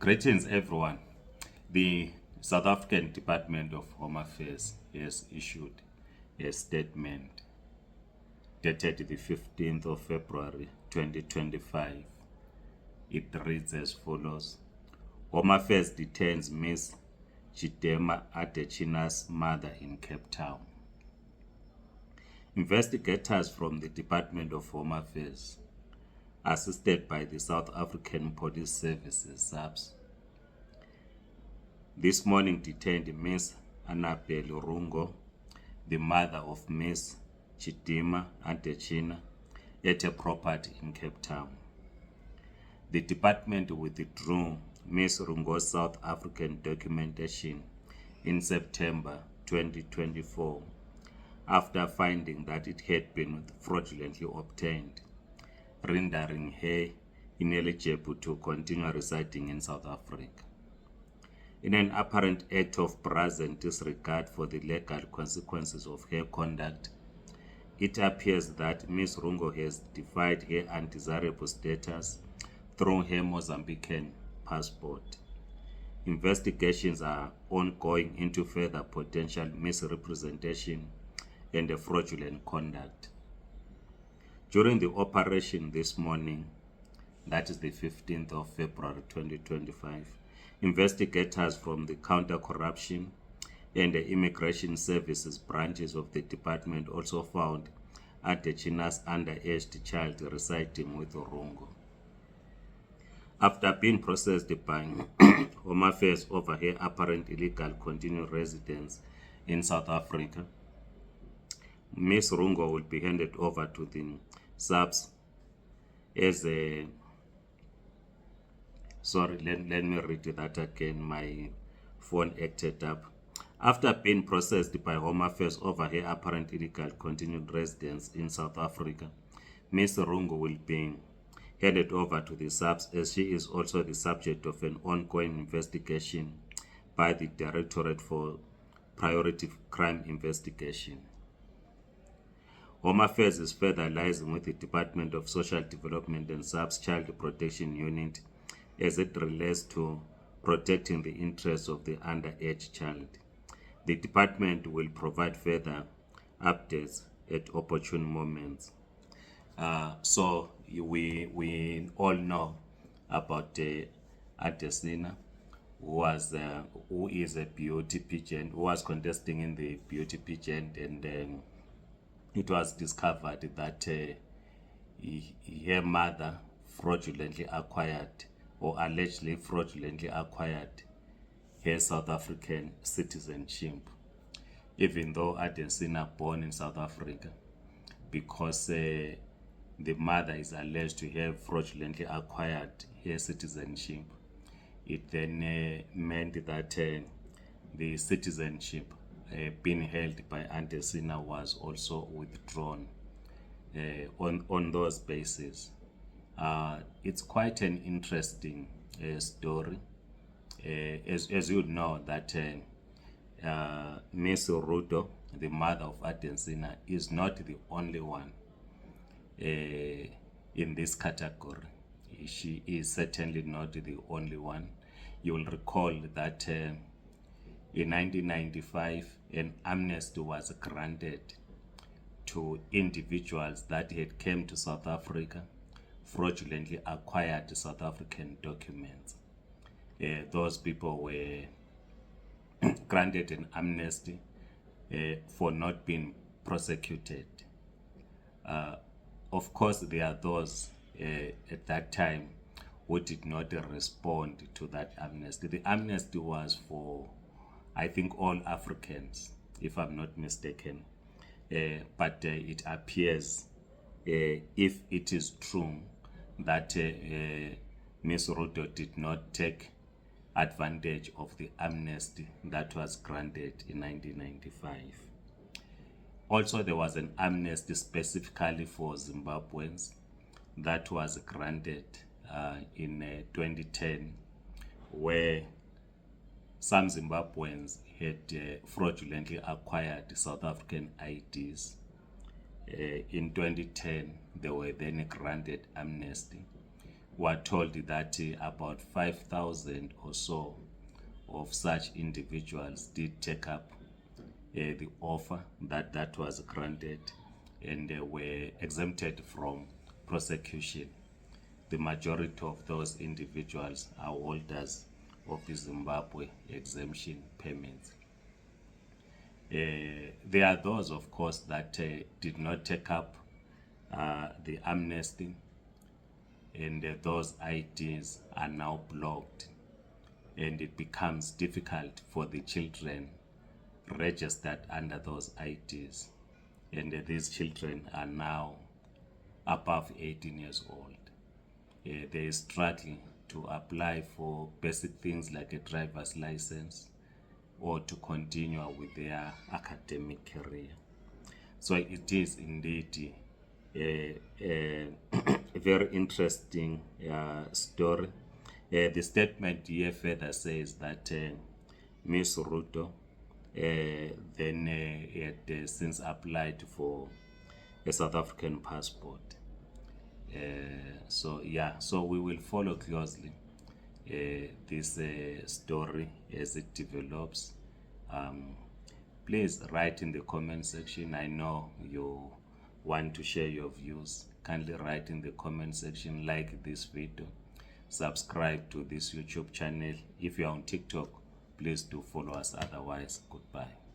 Greetings, everyone. The South African Department of Home Affairs has issued a statement dated the 15th of February 2025. It reads as follows. Home Affairs detains Ms. Chidema Adetshina's mother in Cape Town. Investigators from the Department of Home Affairs, assisted by the South African Police Services SAPS, this morning detained Ms. Annabelle Rungo, the mother of Ms. Chidema Adetshina, at a property in Cape Town. The department withdrew Ms. Rungo's South African documentation in September 2024 after finding that it had been fraudulently obtained, rendering her ineligible to continue residing in South Africa. In an apparent act of brazen disregard for the legal consequences of her conduct, it appears that Ms. Rungo has defied her undesirable status through her Mozambican passport. Investigations are ongoing into further potential misrepresentation and fraudulent conduct. During the operation this morning, that is the 15th of February 2025, investigators from the Counter-Corruption and the Immigration Services branches of the department also found Adetshina's underage child residing with Rungo. After being processed by Home Affairs over her apparent illegal continued residence in South Africa, Ms. Rungo will be handed over to the SAPS as a... Sorry, let me read that again. My phone acted up. After being processed by Home Affairs over her apparent illegal continued residence in South Africa, Ms. Rungo will be handed over to the SAPS as she is also the subject of an ongoing investigation by the Directorate for Priority Crime Investigation. Home Affairs is further liaising with the Department of Social Development and SAPS Child Protection Unit as it relates to protecting the interests of the underage child. The department will provide further updates at opportune moments. So we all know about Adetshina, who is a beauty pageant, who was contesting in the beauty pageant, and it was discovered that her mother fraudulently acquired, or allegedly fraudulently acquired, her South African citizenship, even though Adetshina born in South Africa, because the mother is alleged to have fraudulently acquired her citizenship. It then meant that the citizenship being held by Adetshina was also withdrawn on those bases. It's quite an interesting story. As you know, that Ms. Ruto, the mother of Adetshina, is not the only one in this category. She is certainly not the only one. You will recall that in 1995, an amnesty was granted to individuals that had come to South Africa, fraudulently acquired South African documents. Those people were granted an amnesty for not being prosecuted. Of course, there are those at that time who did not respond to that amnesty. The amnesty was for, I think, all Africans, if I'm not mistaken. But it appears, if it is true, that Ms. Ruto did not take advantage of the amnesty that was granted in 1995. Also, there was an amnesty specifically for Zimbabweans that was granted in 2010, where some Zimbabweans had fraudulently acquired South African IDs. In 2010, they were then granted amnesty. were told that about 5,000 or so of such individuals did take up the offer that was granted, and they were exempted from prosecution. The majority of those individuals are holders of the Zimbabwe exemption permits. There are those, of course, that did not take up the amnesty, and those IDs are now blocked, and it becomes difficult for the children registered under those IDs. And these children are now above 18 years old. They are struggling to apply for basic things like a driver's license or to continue with their academic career. So it is indeed a very interesting story. The statement here further says that Ms. Ruto then had since applied for a South African passport. So we will follow closely this story as it develops. Please write in the comment section. I know you want to share your views. Kindly write in the comment section, like this video, subscribe to this YouTube channel. If you're on TikTok, please do follow us. Otherwise, goodbye.